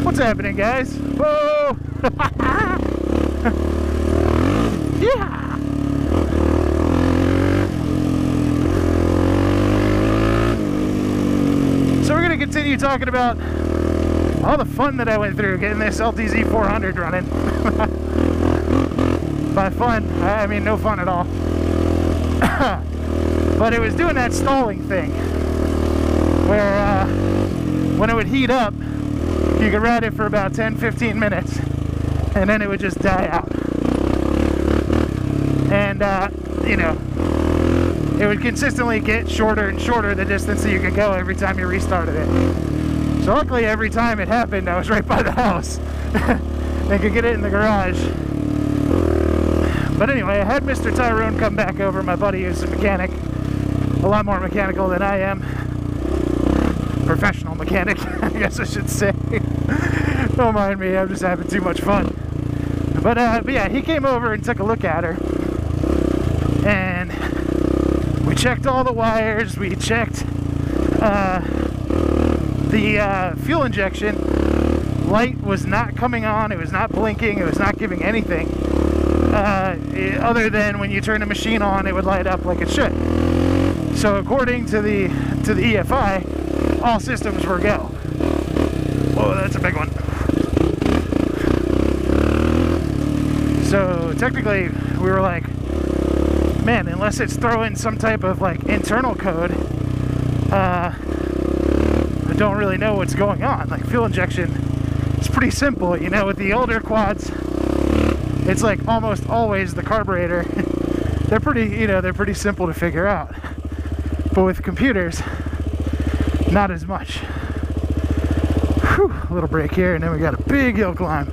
What's happening, guys? Whoa! Yeah! So we're going to continue talking about all the fun that I went through getting this LTZ400 running. By fun, I mean no fun at all. But it was doing that stalling thing where when it would heat up, you could ride it for about 10-15 minutes and then it would just die out. And you know, it would consistently get shorter and shorter the distance that you could go every time you restarted it. So luckily every time it happened I was right by the house and could get it in the garage. But anyway, I had Mr. Tyrone come back over, my buddy who's a mechanic, a lot more mechanical than I am. Professional mechanic, I guess I should say. Don't mind me, I'm just having too much fun. But yeah, he came over and took a look at her. And we checked all the wires, we checked the fuel injection. Light was not coming on, it was not blinking, it was not giving anything. Other than when you turn the machine on, it would light up like it should. So according to the EFI, all systems were go. Whoa, that's a big one. So technically, we were like, man, unless it's throwing some type of like internal code, I don't really know what's going on. Like fuel injection, it's pretty simple, you know. With the older quads, it's like almost always the carburetor. They're pretty, you know, they're pretty simple to figure out. But with computers, not as much. Whew, a little break here, and then we got a big hill climb.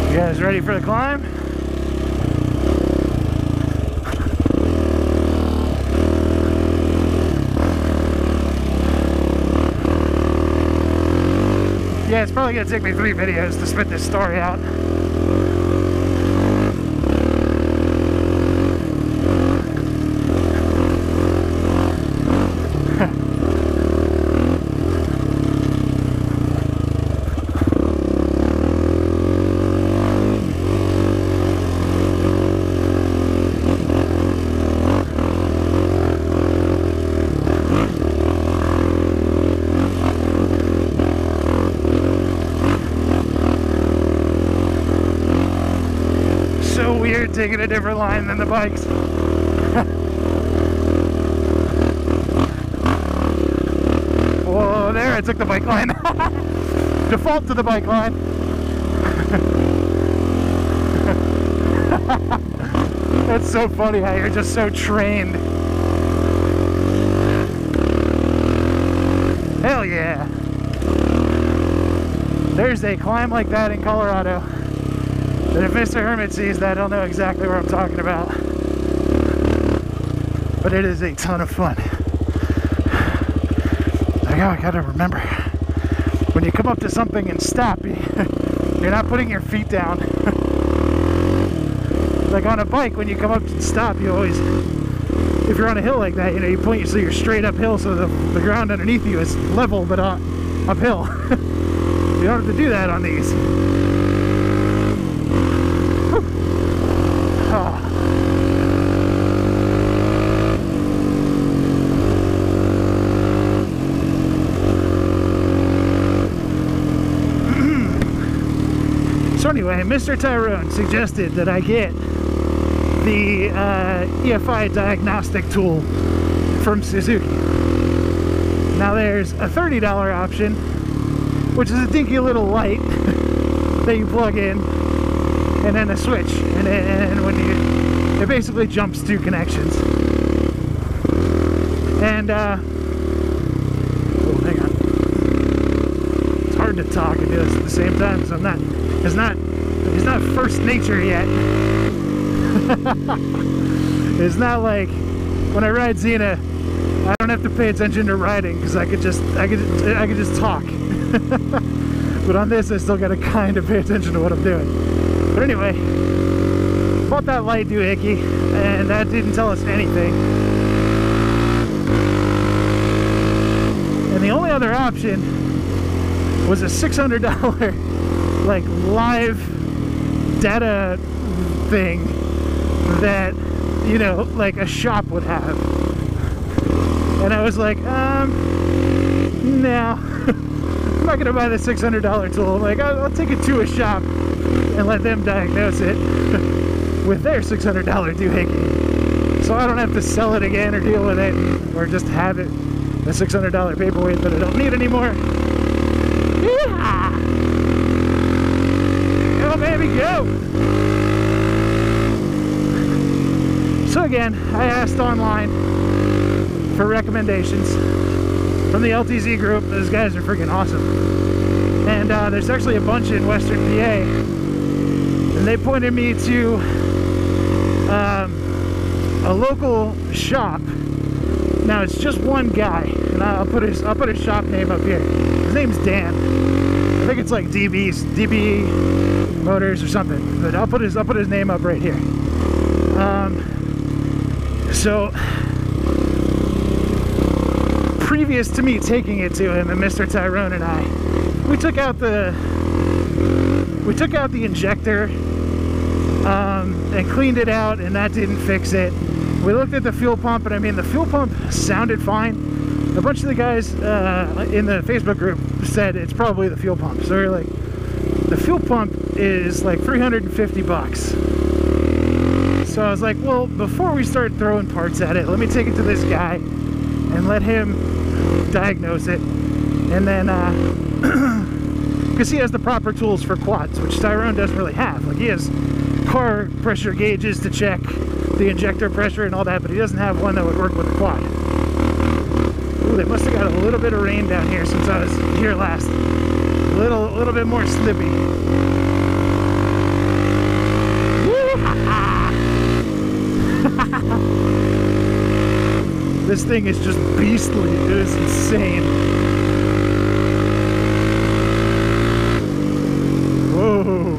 You guys ready for the climb? Yeah, it's probably gonna take me 3 videos to spit this story out. Taking a different line than the bikes. Whoa, there, I took the bike line. Default to the bike line. That's so funny how you're just so trained. Hell yeah. There's a climb like that in Colorado. But if Mr. Hermit sees that, he'll know exactly what I'm talking about. But it is a ton of fun. I gotta remember, when you come up to something and stop, you're not putting your feet down. Like on a bike, when you come up and stop, you always, if you're on a hill like that, you know, you point so you're straight uphill, so the ground underneath you is level but uphill. You don't have to do that on these. So anyway, Mr. Tyrone suggested that I get the EFI diagnostic tool from Suzuki. Now there's a $30 option, which is a dinky little light that you plug in, and then a switch, and when it basically jumps 2 connections. And same time, because it's not first nature yet. It's not like when I ride Xena, I don't have to pay attention to riding because I could just talk. But on this, I still gotta kind of pay attention to what I'm doing. But anyway, bought that light doohickey, and that didn't tell us anything. And the only other option was a $600 like live data thing that, you know, like a shop would have. And I was like, no, I'm not gonna buy the $600 tool. Like, I'll take it to a shop and let them diagnose it with their $600 doohickey, so I don't have to sell it again or deal with it, or just have it a $600 paperweight that I don't need anymore. Yeah! Oh baby, go! So again, I asked online for recommendations from the LTZ group. Those guys are freaking awesome. And there's actually a bunch in Western PA. And they pointed me to a local shop. Now it's just one guy, and I'll put his shop name up here. His name's Dan. I think it's like DB Motors or something. But I'll put his name up right here. So previous to me taking it to him and Mr. Tyrone and I, we took out the injector and cleaned it out, and that didn't fix it. We looked at the fuel pump, and I mean, the fuel pump sounded fine. A bunch of the guys in the Facebook group said it's probably the fuel pump. So we're like, the fuel pump is like 350 bucks. So I was like, well, before we start throwing parts at it, let me take it to this guy and let him diagnose it. And then, because he has the proper tools for quads, which Tyrone doesn't really have. Like, he has car pressure gauges to check the injector pressure and all that, but he doesn't have one that would work with the quad. Ooh, they must have got a little bit of rain down here since I was here last. A little bit more slippy. This thing is just beastly. It is insane. Whoa.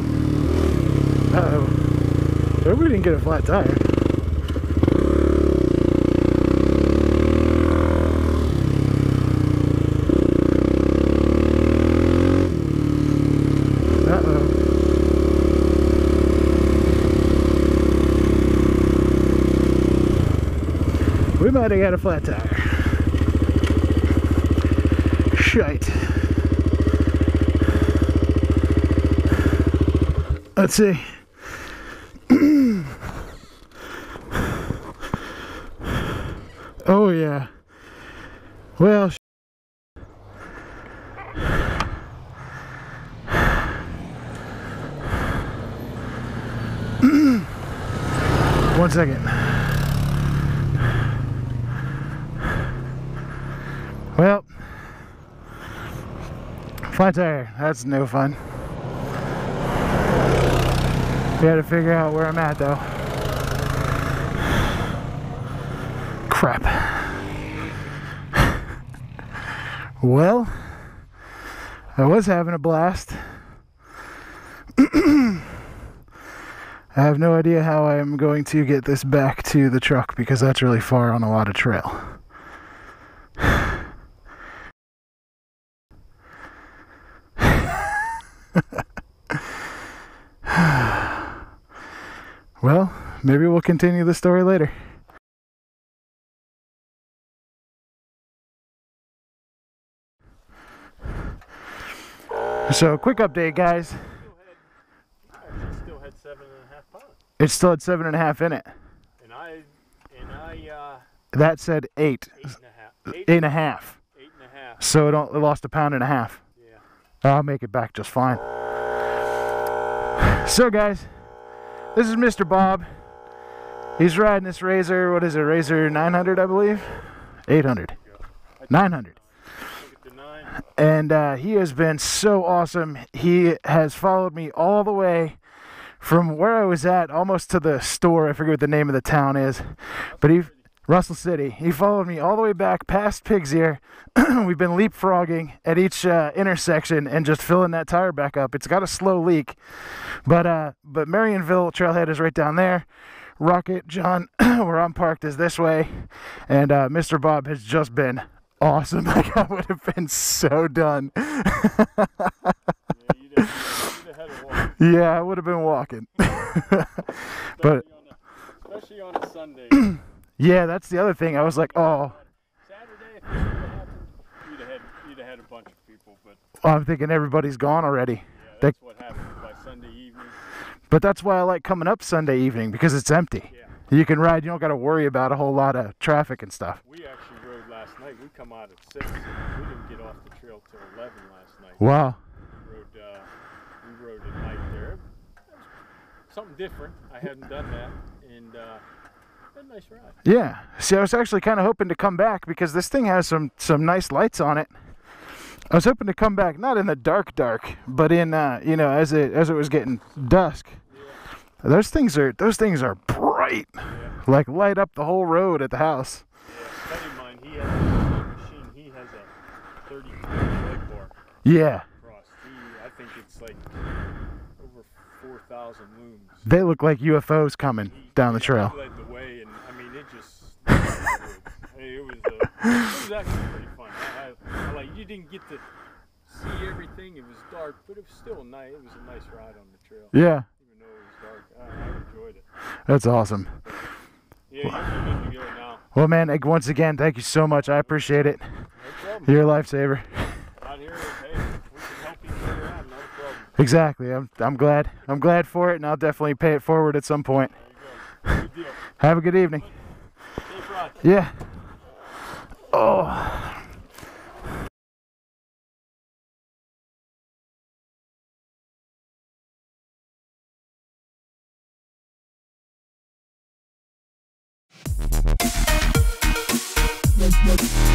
Uh-oh. I hope we didn't get a flat tire. We might have got a flat tire. Shite. Let's see. Oh yeah. Well, one second. Well, flat tire, that's no fun. We had to figure out where I'm at though. Crap. Well, I was having a blast. I have no idea how I am going to get this back to the truck because that's really far on a lot of trail. Well, maybe we'll continue the story later. So, quick update, guys. It still had 7.5 pounds. It still had 7.5 in it. And I that said 8. 8.5. 8.5. 8.5. So it lost 1.5 pounds. Yeah. I'll make it back just fine. So, guys, this is Mr. Bob. He's riding this Razor. What is it? Razor 900, I believe. 800. 900. Took it to 9. and he has been so awesome. He has followed me all the way from where I was at, almost to the store. I forget what the name of the town is, but Russell City. He followed me all the way back past Pig's Ear. We've been leapfrogging at each intersection and just filling that tire back up. It's got a slow leak, but Marionville Trailhead is right down there. Rocket John, where I'm parked, is this way, and Mr. Bob has just been awesome. Like, I would have been so done. Yeah, I would have been walking. But especially on a Sunday. Yeah, that's the other thing. I was like, oh. Saturday, if this would have happened, you'd have had a bunch of people, but I'm thinking everybody's gone already. yeah, that's what happens by Sunday evening. But that's why I like coming up Sunday evening, because it's empty. Yeah. You can ride. You don't got to worry about a whole lot of traffic and stuff. We actually rode last night. We come out at 6. We didn't get off the trail till 11 last night. Wow. We rode at night there. Something different. I hadn't done that, and had a nice ride. Yeah. See, I was actually kind of hoping to come back because this thing has some nice lights on it. I was hoping to come back, not in the dark, but in you know, as it was getting dusk. Yeah. Those things are bright, Yeah. like light up the whole road at the house. Yeah, a buddy of mine, he has a machine. He has a 30 leg bar Yeah. across. I think it's like over 4,000 looms. They look like UFOs coming down the trail. He led the way, and I mean, it just it was actually pretty fun. I like, you didn't get to see everything. It was dark, but it was still nice. It was a nice ride on the trail. Yeah. Even though it was dark, I enjoyed it. That's awesome. Yeah, you're good to go now. Well, man, once again, thank you so much. I appreciate it. No problem. You're a lifesaver. Out here, hey, we can help each other out. Not a problem. Exactly. I'm glad. I'm glad for it, and I'll definitely pay it forward at some point. There you go. Good deal. Have a good evening. Safe ride. Yeah. Oh. Let's